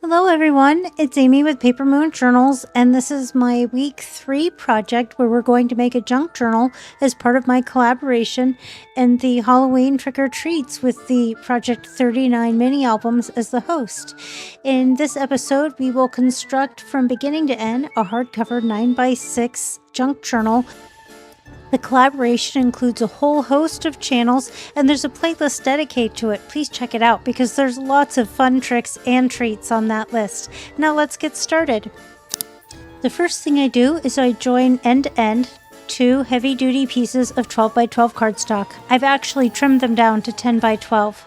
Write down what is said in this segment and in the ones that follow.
Hello everyone, it's Amy with Paper Moon Journals, and this is my week 3 project where we're going to make a junk journal as part of my collaboration in the Halloween Trick or Treats with the Project 39 mini albums as the host. In this episode, we will construct from beginning to end a hardcover 9x6 junk journal. The collaboration includes a whole host of channels, and there's a playlist dedicated to it. Please check it out because there's lots of fun tricks and treats on that list. Now let's get started. The first thing I do is I join end-to-end 2 heavy-duty pieces of 12x12 cardstock. I've actually trimmed them down to 10x12.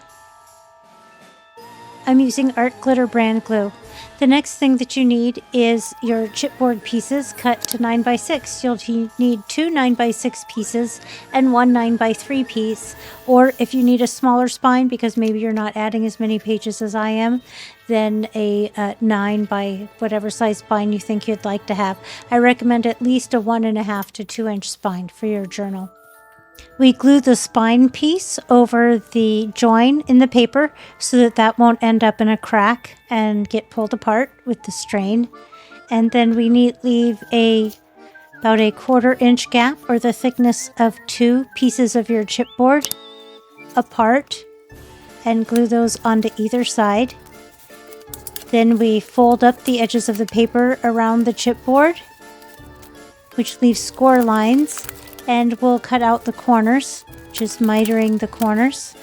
I'm using Art Glitter brand glue. The next thing that you need is your chipboard pieces cut to 9x6. You'll need 2 9x6 pieces and 1 9x3 piece. Or if you need a smaller spine, because maybe you're not adding as many pages as I am, then a 9 by whatever size spine you think you'd like to have. I recommend at least a 1.5 to 2 inch spine for your journal. We glue the spine piece over the join in the paper so that that won't end up in a crack and get pulled apart with the strain. And then we leave about a 1/4 inch gap, or the thickness of 2 pieces of your chipboard apart, and glue those onto either side. Then we fold up the edges of the paper around the chipboard, which leaves score lines. And we'll cut out the corners, just mitering the corners.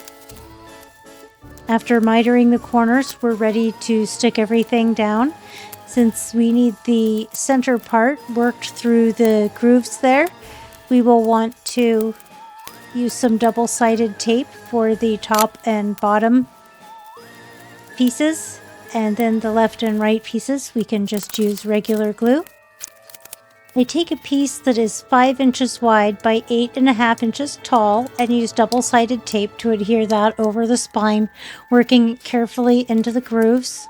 After mitering the corners, we're ready to stick everything down. Since we need the center part worked through the grooves there, we will want to use some double-sided tape for the top and bottom pieces. And then the left and right pieces, we can just use regular glue. I take a piece that is 5 inches wide by 8.5 inches tall and use double-sided tape to adhere that over the spine, working carefully into the grooves.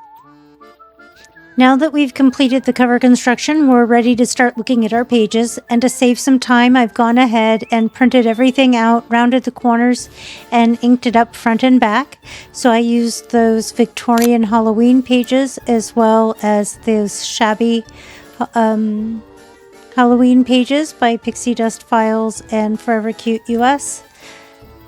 Now that we've completed the cover construction, we're ready to start looking at our pages, and to save some time, I've gone ahead and printed everything out, rounded the corners, and inked it up front and back. So I used those Victorian Halloween pages as well as those shabby Halloween pages by Pixie Dust Files and Forever Cute US,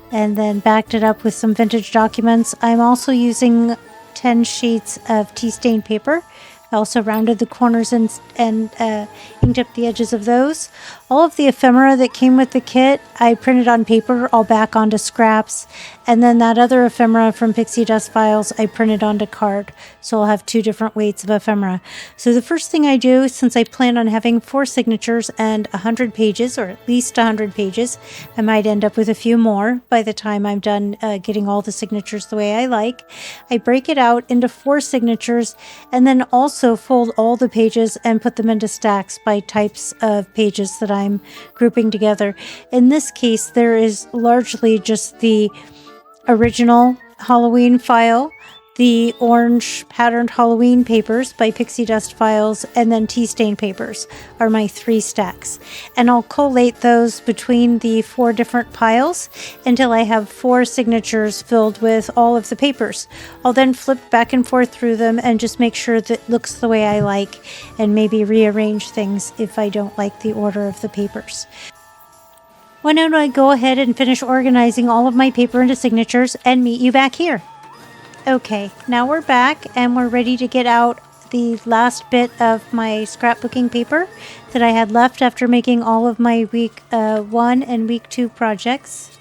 and then backed it up with some vintage documents. I'm also using 10 sheets of tea stain paper. I also rounded the corners and inked up the edges of those. All of the ephemera that came with the kit, I printed on paper, all back onto scraps. And then that other ephemera from Pixie Dust Files, I printed onto card. So I'll have 2 different weights of ephemera. So the first thing I do, since I plan on having 4 signatures and 100 pages, or at least 100 pages, I might end up with a few more by the time I'm done getting all the signatures the way I like. I break it out into 4 signatures and then also fold all the pages and put them into stacks by types of pages that I'm grouping together. In this case, there is largely just the original Halloween file, the orange patterned Halloween papers by Pixie Dust Files, and then tea stain papers are my 3 stacks. And I'll collate those between the 4 different piles until I have 4 signatures filled with all of the papers. I'll then flip back and forth through them and just make sure that it looks the way I like, and maybe rearrange things if I don't like the order of the papers. Why don't I go ahead and finish organizing all of my paper into signatures and meet you back here. Okay, now we're back and we're ready to get out the last bit of my scrapbooking paper that I had left after making all of my week 1 and week 2 projects.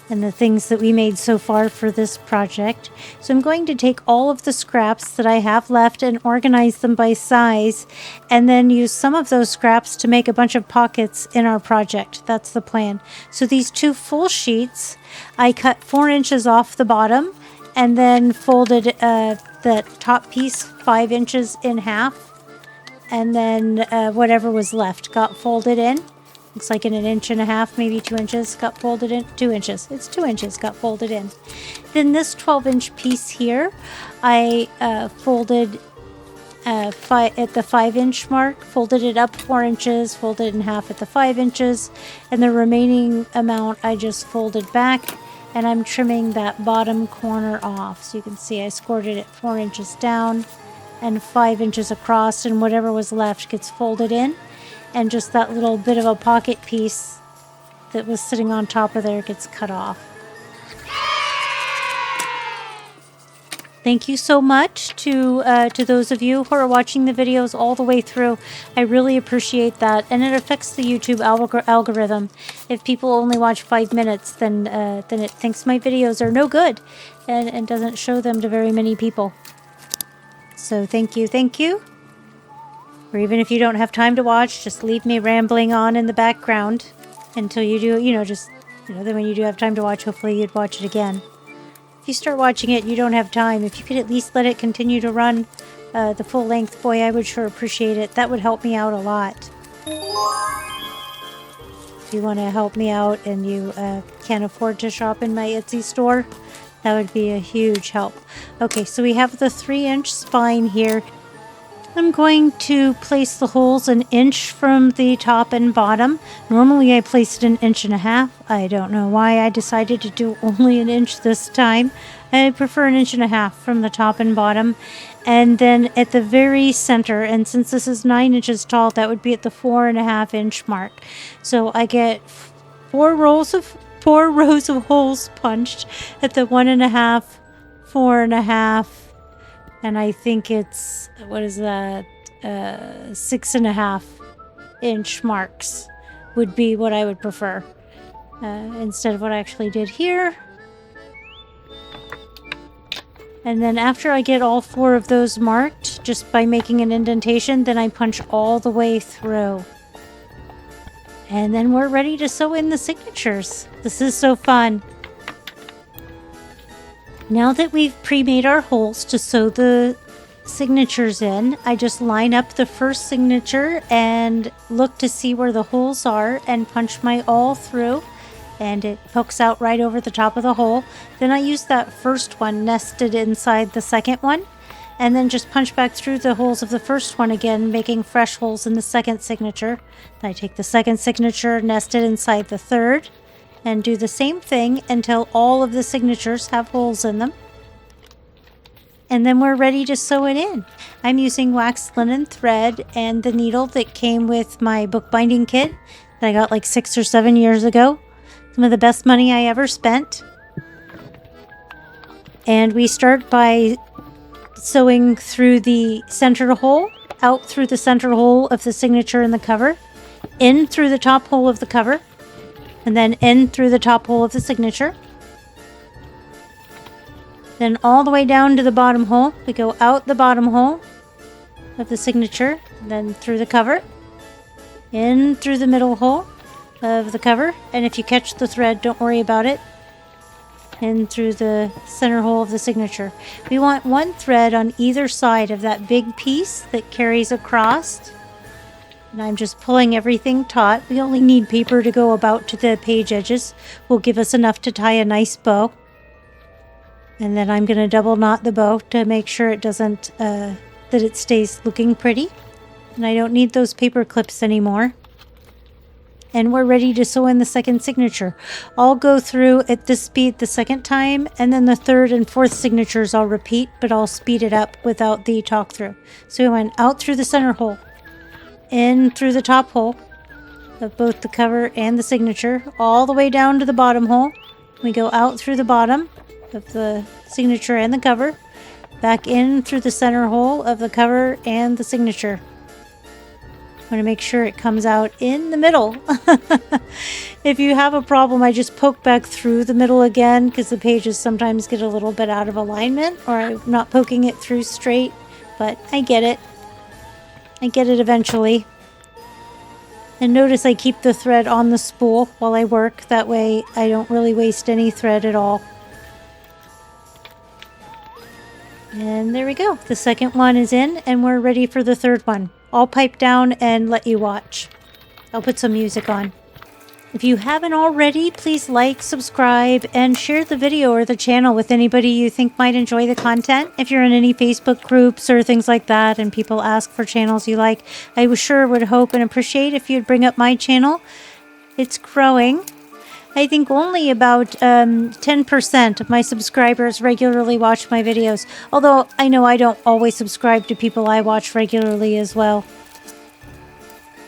And the things that we made so far for this project. So I'm going to take all of the scraps that I have left and organize them by size, and then use some of those scraps to make a bunch of pockets in our project. That's the plan. So these 2 full sheets, I cut 4 inches off the bottom and then folded the top piece 5 inches in half, and then whatever was left got folded in. Looks like in 1.5 inches, maybe 2 inches, got folded in. 2 inches. It's 2 inches got folded in. Then this 12-inch piece here, I folded at the 5-inch mark, folded it up 4 inches, folded it in half at the 5 inches, and the remaining amount I just folded back and I'm trimming that bottom corner off. So you can see I scored it at 4 inches down and 5 inches across, and whatever was left gets folded in, and just that little bit of a pocket piece that was sitting on top of there gets cut off. Thank you so much to those of you who are watching the videos all the way through. I really appreciate that, and it affects the YouTube algorithm. If people only watch 5 minutes, then it thinks my videos are no good, and doesn't show them to very many people. So thank you. Or even if you don't have time to watch, just leave me rambling on in the background until you do, then when you do have time to watch, hopefully you'd watch it again. If you start watching it and you don't have time, if you could at least let it continue to run the full length, boy, I would sure appreciate it. That would help me out a lot. If you want to help me out and you can't afford to shop in my Etsy store, that would be a huge help. Okay, so we have the 3-inch spine here. I'm going to place the holes 1 inch from the top and bottom. Normally I place it 1.5 inches. I don't know why I decided to do only 1 inch this time. I prefer 1.5 inches from the top and bottom. And then at the very center, and since this is 9 inches tall, that would be at the 4.5 inch mark. So I get 4 rows of holes punched at the 1.5, 4.5, and I think it's, 6.5 inch marks would be what I would prefer, instead of what I actually did here. And then after I get all 4 of those marked, just by making an indentation, then I punch all the way through. And then we're ready to sew in the signatures. This is so fun. Now that we've pre-made our holes to sew the signatures in, I just line up the first signature and look to see where the holes are and punch my awl through, and it pokes out right over the top of the hole. Then I use that first one nested inside the second one, and then just punch back through the holes of the first one again, making fresh holes in the second signature. Then I take the second signature, nest it inside the third, and do the same thing until all of the signatures have holes in them. And then we're ready to sew it in. I'm using waxed linen thread and the needle that came with my bookbinding kit that I got like 6 or 7 years ago. Some of the best money I ever spent. And we start by sewing through the center hole, out through the center hole of the signature in the cover, in through the top hole of the cover, and then in through the top hole of the signature. Then all the way down to the bottom hole. We go out the bottom hole of the signature, then through the cover, in through the middle hole of the cover, and if you catch the thread, don't worry about it, in through the center hole of the signature. We want 1 thread on either side of that big piece that carries across. And I'm just pulling everything taut. We only need paper to go about to the page edges. Will give us enough to tie a nice bow. And then I'm going to double knot the bow to make sure it doesn't, that it stays looking pretty. And I don't need those paper clips anymore. And we're ready to sew in the second signature. I'll go through at this speed the second time, and then the third and fourth signatures I'll repeat, but I'll speed it up without the talk through. So we went out through the center hole, in through the top hole of both the cover and the signature, all the way down to the bottom hole. We go out through the bottom of the signature and the cover, back in through the center hole of the cover and the signature. I want to make sure it comes out in the middle. If you have a problem, I just poke back through the middle again, because the pages sometimes get a little bit out of alignment, or I'm not poking it through straight, but I get it. I get it eventually. And notice I keep the thread on the spool while I work. That way I don't really waste any thread at all. And there we go. The second one is in, and we're ready for the third one. I'll pipe down and let you watch. I'll put some music on. If you haven't already, please like, subscribe, and share the video or the channel with anybody you think might enjoy the content. If you're in any Facebook groups or things like that and people ask for channels you like, I sure would hope and appreciate if you'd bring up my channel. It's growing. I think only about 10% of my subscribers regularly watch my videos. Although I know I don't always subscribe to people I watch regularly as well.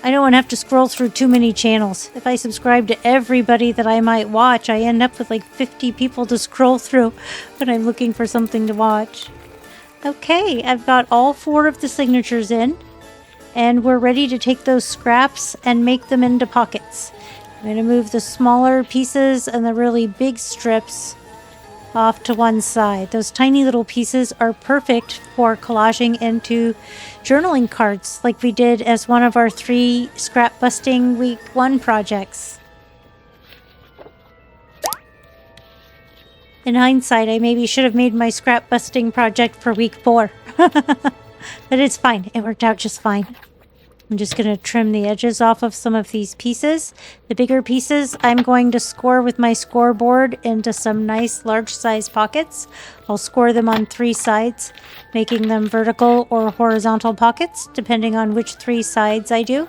I don't want to have to scroll through too many channels. If I subscribe to everybody that I might watch, I end up with like 50 people to scroll through when I'm looking for something to watch. Okay, I've got all 4 of the signatures in, and we're ready to take those scraps and make them into pockets. I'm going to move the smaller pieces and the really big strips off to one side. Those tiny little pieces are perfect for collaging into journaling cards like we did as one of our 3 scrap busting week 1 projects. In hindsight, I maybe should have made my scrap busting project for week 4. But it's fine. It worked out just fine. I'm just going to trim the edges off of some of these pieces. The bigger pieces I'm going to score with my scoreboard into some nice large size pockets. I'll score them on 3 sides, making them vertical or horizontal pockets, depending on which 3 sides I do.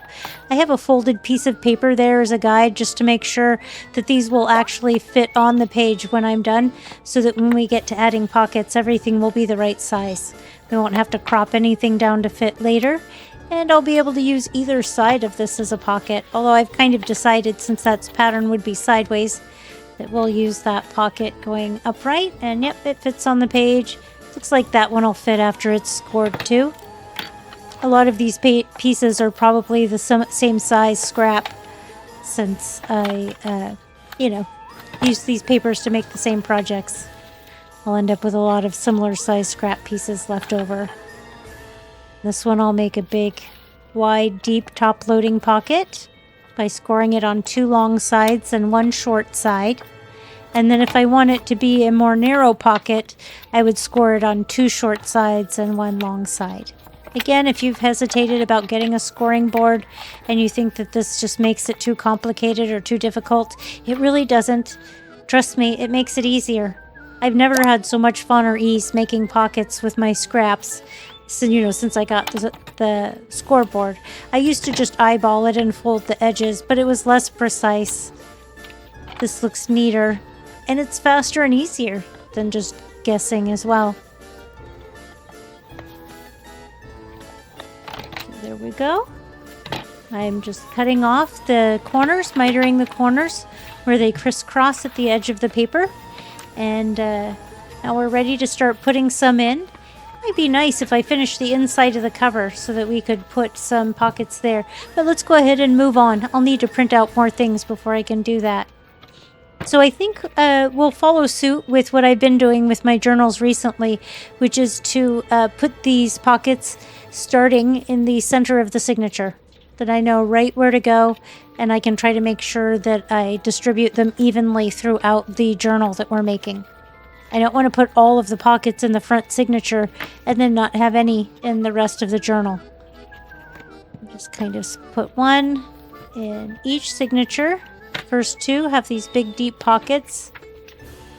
I have a folded piece of paper there as a guide just to make sure that these will actually fit on the page when I'm done, so that when we get to adding pockets, everything will be the right size. We won't have to crop anything down to fit later. And I'll be able to use either side of this as a pocket, although I've kind of decided, since that pattern would be sideways, that we'll use that pocket going upright. And yep, it fits on the page. Looks like that one will fit after it's scored too. A lot of these pieces are probably the same size scrap, since I, use these papers to make the same projects. I'll end up with a lot of similar size scrap pieces left over. This one I'll make a big, wide, deep top-loading pocket by scoring it on 2 long sides and 1 short side. And then if I want it to be a more narrow pocket, I would score it on 2 short sides and 1 long side. Again, if you've hesitated about getting a scoring board and you think that this just makes it too complicated or too difficult, it really doesn't. Trust me, it makes it easier. I've never had so much fun or ease making pockets with my scraps. Since I got the scoreboard. I used to just eyeball it and fold the edges, but it was less precise. This looks neater, and it's faster and easier than just guessing as well. So there we go. I'm just cutting off the corners, mitering the corners where they crisscross at the edge of the paper. And now we're ready to start putting some in. Might be nice if I finish the inside of the cover so that we could put some pockets there. But let's go ahead and move on. I'll need to print out more things before I can do that. So I think we'll follow suit with what I've been doing with my journals recently, which is to put these pockets starting in the center of the signature. That I know right where to go, and I can try to make sure that I distribute them evenly throughout the journal that we're making. I don't want to put all of the pockets in the front signature and then not have any in the rest of the journal. Just kind of put 1 in each signature. First 2 have these big deep pockets.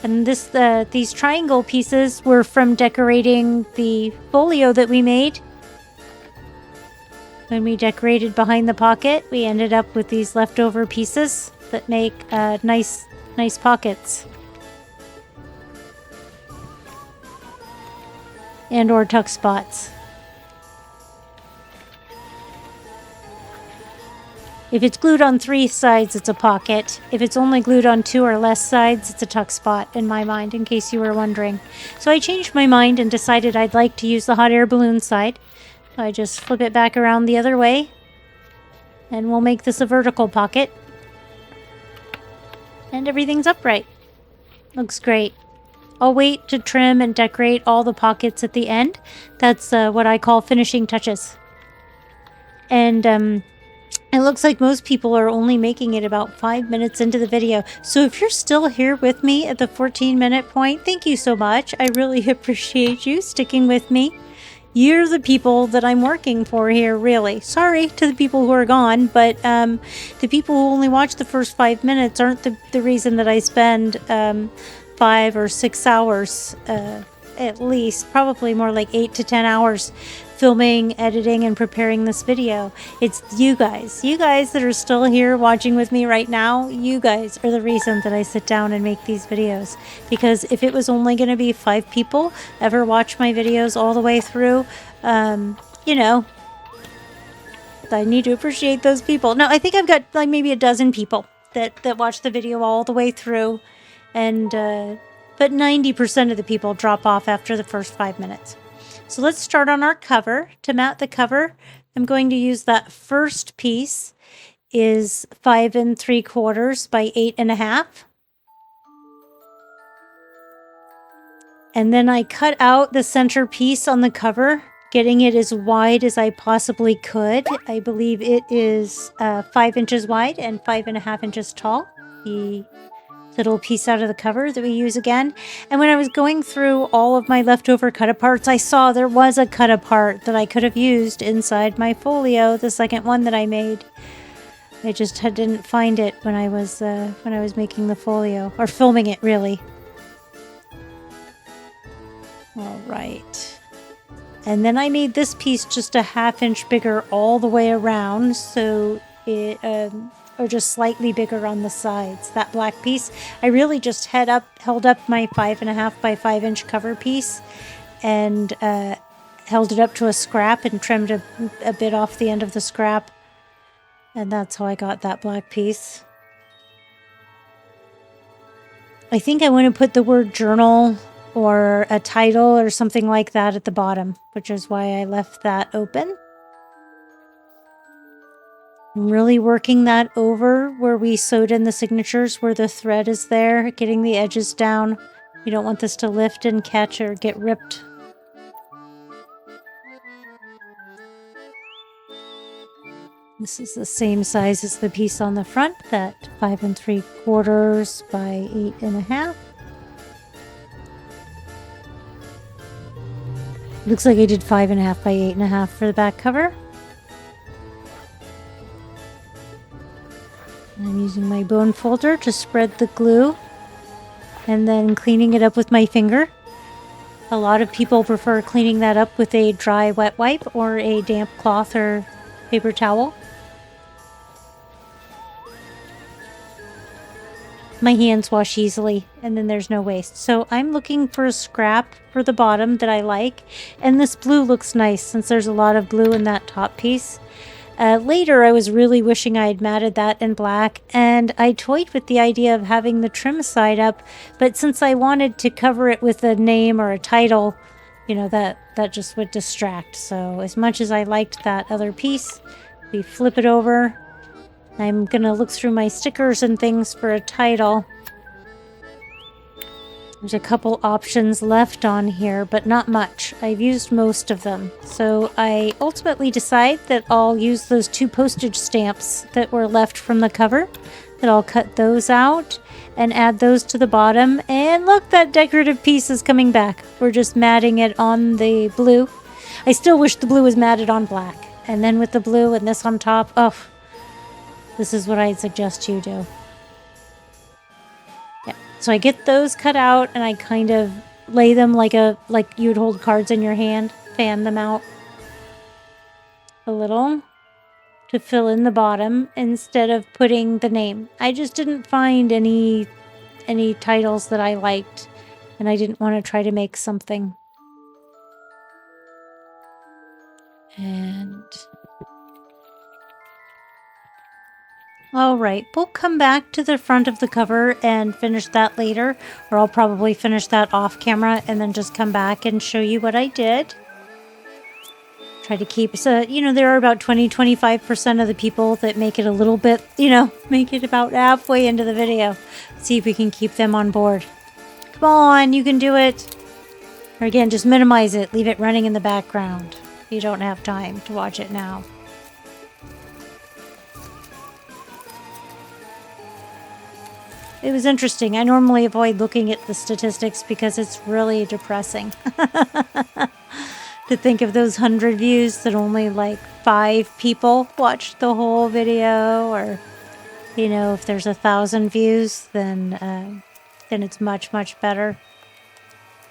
And these triangle pieces were from decorating the folio that we made. When we decorated behind the pocket, we ended up with these leftover pieces that make nice pockets. And or tuck spots. If it's glued on 3 sides, it's a pocket. If it's only glued on 2 or less sides, it's a tuck spot in my mind, in case you were wondering. So I changed my mind and decided I'd like to use the hot air balloon side. So I just flip it back around the other way, and we'll make this a vertical pocket. And everything's upright. Looks great. I'll wait to trim and decorate all the pockets at the end. That's what I call finishing touches. And it looks like most people are only making it about 5 minutes into the video. So if you're still here with me at the 14-minute point, thank you so much. I really appreciate you sticking with me. You're the people that I'm working for here, really. Sorry to the people who are gone, but the people who only watch the first 5 minutes aren't the reason that I spend 5 or 6 hours, at least, probably more like 8 to 10 hours, filming, editing, and preparing this video. It's you guys that are still here watching with me right now. You guys are the reason that I sit down and make these videos. Because if it was only going to be 5 people ever watch my videos all the way through, you know, I need to appreciate those people. No, I think I've got like maybe a dozen people that watch the video all the way through, and but 90% of the people drop off after the first 5 minutes. So let's start on our cover. To mat the cover, I'm going to use that first piece is 5 3/4 by 8 1/2. And then I cut out the center piece on the cover, getting it as wide as I possibly could. I believe it is 5 inches wide and 5 1/2 inches tall. The little piece out of the cover that we use again. And when I was going through all of my leftover cut-aparts, I saw there was a cut-apart that I could have used inside my folio, the second one that I made. I just didn't find it when I was making the folio, or filming it, really. All right. And then I made this piece just a 1/2 inch bigger all the way around, so it, or just slightly bigger on the sides. That black piece, I really just held up my 5 1/2 by 5 inch cover piece and held it up to a scrap and trimmed a bit off the end of the scrap. And that's how I got that black piece. I think I want to put the word journal or a title or something like that at the bottom, which is why I left that open. I'm really working that over where we sewed in the signatures, where the thread is there, getting the edges down. You don't want this to lift and catch or get ripped. This is the same size as the piece on the front, that 5 3/4 by 8 1/2. Looks like I did 5 1/2 by 8 1/2 for the back cover. I'm using my bone folder to spread the glue and then cleaning it up with my finger. A lot of people prefer cleaning that up with a dry wet wipe or a damp cloth or paper towel. My hands wash easily and then there's no waste. So I'm looking for a scrap for the bottom that I like. And this blue looks nice since there's a lot of blue in that top piece. Later, I was really wishing I had matted that in black, and I toyed with the idea of having the trim side up, but since I wanted to cover it with a name or a title, you know, that just would distract. So as much as I liked that other piece, we flip it over. I'm gonna look through my stickers and things for a title. There's a couple options left on here, but not much. I've used most of them. So I ultimately decide that I'll use those 2 postage stamps that were left from the cover, that I'll cut those out and add those to the bottom. And look, that decorative piece is coming back. We're just matting it on the blue. I still wish the blue was matted on black. And then with the blue and this on top, oh, this is what I'd suggest you do. So I get those cut out and I kind of lay them like you would hold cards in your hand, fan them out a little to fill in the bottom instead of putting the name. I just didn't find any titles that I liked and I didn't want to try to make something. And all right, we'll come back to the front of the cover and finish that later, or I'll probably finish that off camera and then just come back and show you what I did. Try to keep, so, you know, there are about 20-25% of the people that make it a little bit, you know, make it about halfway into the video. See if we can keep them on board. Come on, you can do it. Or again, just minimize it, leave it running in the background. You don't have time to watch it now. It was interesting. I normally avoid looking at the statistics because it's really depressing to think of those 100 views that only like 5 people watched the whole video, or, you know, if there's 1,000 views, then it's much, much better.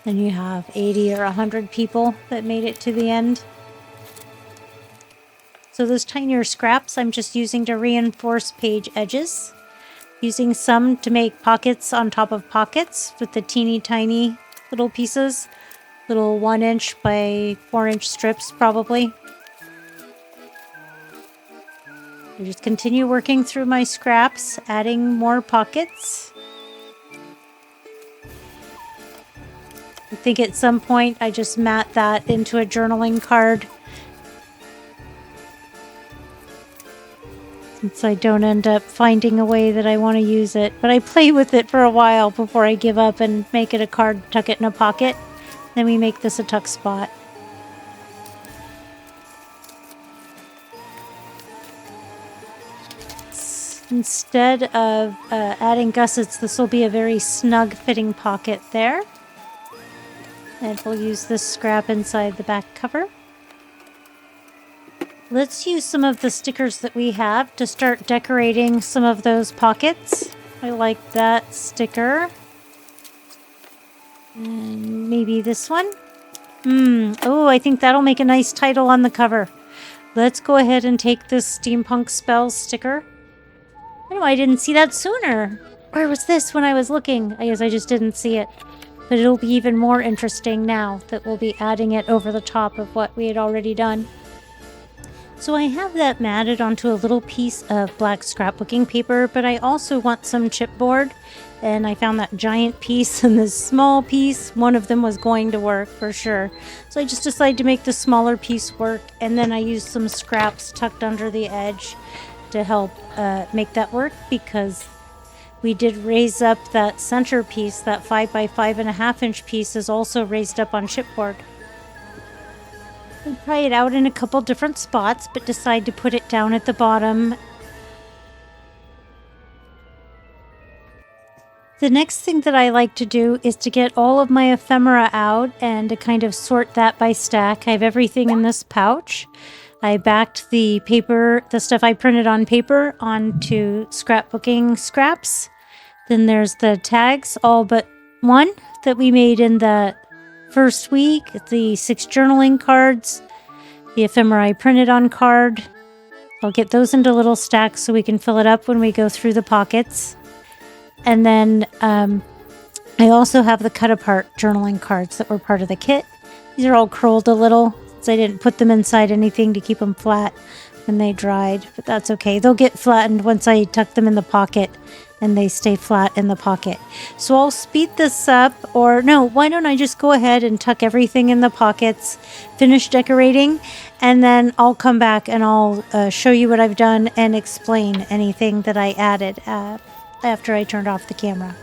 Then you have 80 or 100 people that made it to the end. So those tinier scraps I'm just using to reinforce page edges. Using some to make pockets on top of pockets with the teeny tiny little pieces. Little 1-inch by 4-inch strips probably. I just continue working through my scraps, adding more pockets. I think at some point I just mat that into a journaling card, since I don't end up finding a way that I want to use it. But I play with it for a while before I give up and make it a card, tuck it in a pocket. Then we make this a tuck spot. Instead of adding gussets, this will be a very snug fitting pocket there. And we'll use this scrap inside the back cover. Let's use some of the stickers that we have to start decorating some of those pockets. I like that sticker. And maybe this one. Oh, I think that'll make a nice title on the cover. Let's go ahead and take this Steampunk Spells sticker. I know I didn't see that sooner. Where was this when I was looking? I guess I just didn't see it. But it'll be even more interesting now that we'll be adding it over the top of what we had already done. So I have that matted onto a little piece of black scrapbooking paper, but I also want some chipboard. And I found that giant piece and this small piece. One of them was going to work for sure. So I just decided to make the smaller piece work. And then I used some scraps tucked under the edge to help make that work, because we did raise up that center piece. That 5 by 5.5 inch piece is also raised up on chipboard. I try it out in a couple different spots, but decide to put it down at the bottom. The next thing that I like to do is to get all of my ephemera out and to kind of sort that by stack. I have everything in this pouch. I backed the paper, the stuff I printed on paper, onto scrapbooking scraps. Then there's the tags, all but one that we made in the first week. The 6 journaling cards, the ephemera I printed on card. I'll get those into little stacks so we can fill it up when we go through the pockets. And then I also have the cut apart journaling cards that were part of the kit. These are all curled a little, so I didn't put them inside anything to keep them flat when they dried, but that's okay. They'll get flattened once I tuck them in the pocket, and they stay flat in the pocket. So I'll speed this up, or no, why don't I just go ahead and tuck everything in the pockets, finish decorating, and then I'll come back and I'll show you what I've done and explain anything that I added after I turned off the camera.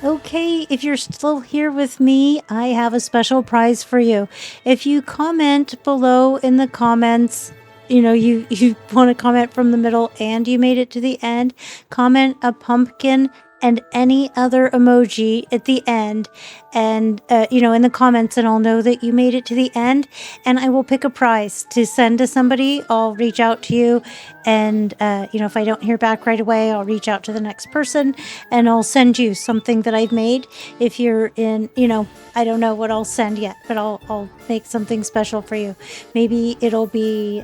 Okay, if you're still here with me, I have a special prize for you. If you comment below in the comments, you want to comment from the middle and you made it to the end, comment a pumpkin and any other emoji at the end, and in the comments, and I'll know that you made it to the end, and I will pick a prize to send to somebody. I'll reach out to you, and if I don't hear back right away, I'll reach out to the next person and I'll send you something that I've made. If you're in, I don't know what I'll send yet, but I'll make something special for you. Maybe it'll be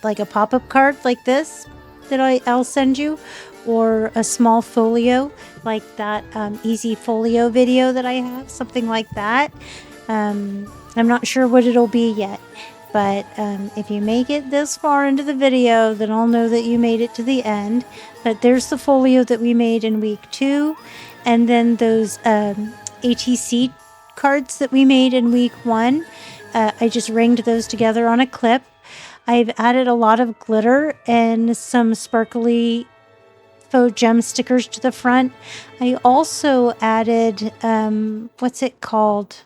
like a pop-up card like this that I'll send you, or a small folio like that easy folio video that I have, something like that. I'm not sure what it'll be yet, but if you make it this far into the video, then I'll know that you made it to the end. But there's the folio that we made in week 2, and then those ATC cards that we made in week 1. I just ringed those together on a clip. I've added a lot of glitter and some sparkly faux gem stickers to the front. I also added, what's it called?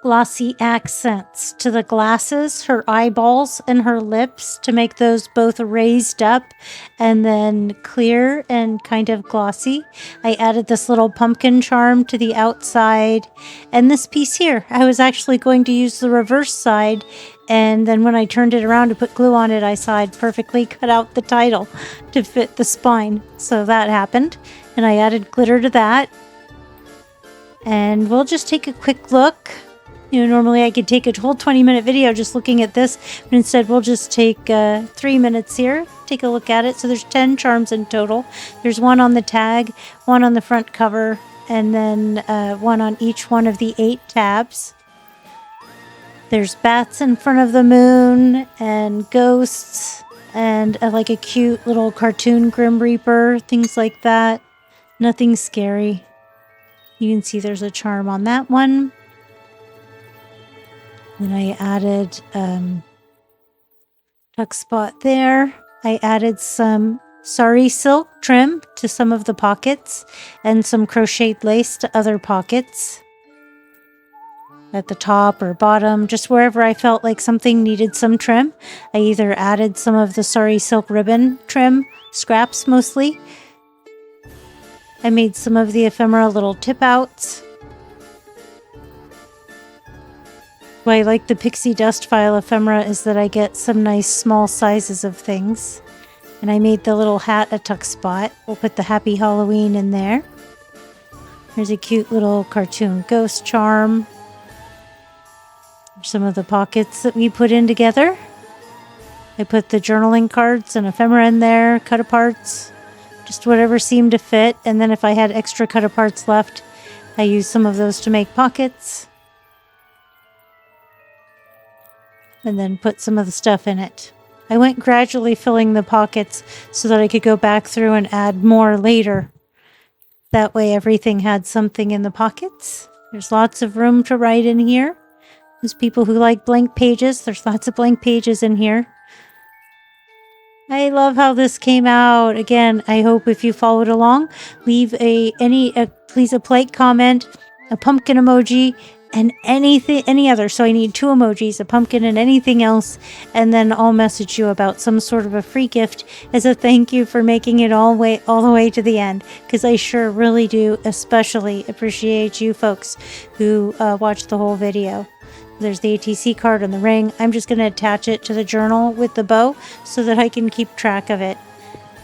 Glossy accents to the glasses, her eyeballs, and her lips to make those both raised up and then clear and kind of glossy. I added this little pumpkin charm to the outside, and this piece here. I was actually going to use the reverse side, and then when I turned it around to put glue on it, I saw I'd perfectly cut out the title to fit the spine. So that happened, and I added glitter to that. And we'll just take a quick look. Normally I could take a whole 20-minute video just looking at this, but instead we'll just take 3 minutes here. Take a look at it. So there's 10 charms in total. There's one on the tag, one on the front cover, and then one on each one of the 8 tabs. There's bats in front of the moon, and ghosts, and like a cute little cartoon Grim Reaper, things like that. Nothing scary. You can see there's a charm on that one. Then I added tuck spot there. I added some sari silk trim to some of the pockets and some crocheted lace to other pockets. At the top or bottom, just wherever I felt like something needed some trim. I either added some of the sari silk ribbon trim, scraps mostly. I made some of the ephemera little tip outs. Why I like the pixie dust file ephemera is that I get some nice small sizes of things. And I made the little hat a tuck spot. We'll put the Happy Halloween in there. There's a cute little cartoon ghost charm. Some of the pockets that we put in together. I put the journaling cards and ephemera in there, cut aparts, just whatever seemed to fit. And then if I had extra cut aparts left, I used some of those to make pockets. And then put some of the stuff in it. I went gradually filling the pockets so that I could go back through and add more later. That way everything had something in the pockets. There's lots of room to write in here. There's people who like blank pages. There's lots of blank pages in here. I love how this came out. Again, I hope if you followed along, leave please a polite comment, a pumpkin emoji, and any other. So I need 2 emojis, a pumpkin and anything else, and then I'll message you about some sort of a free gift as a thank you for making it all the way to the end, because I sure really do especially appreciate you folks who watch the whole video. There's the ATC card and the ring. I'm just going to attach it to the journal with the bow so that I can keep track of it.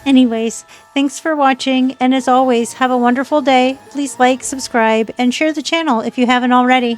Anyways, thanks for watching, and as always, have a wonderful day. Please like, subscribe, and share the channel if you haven't already.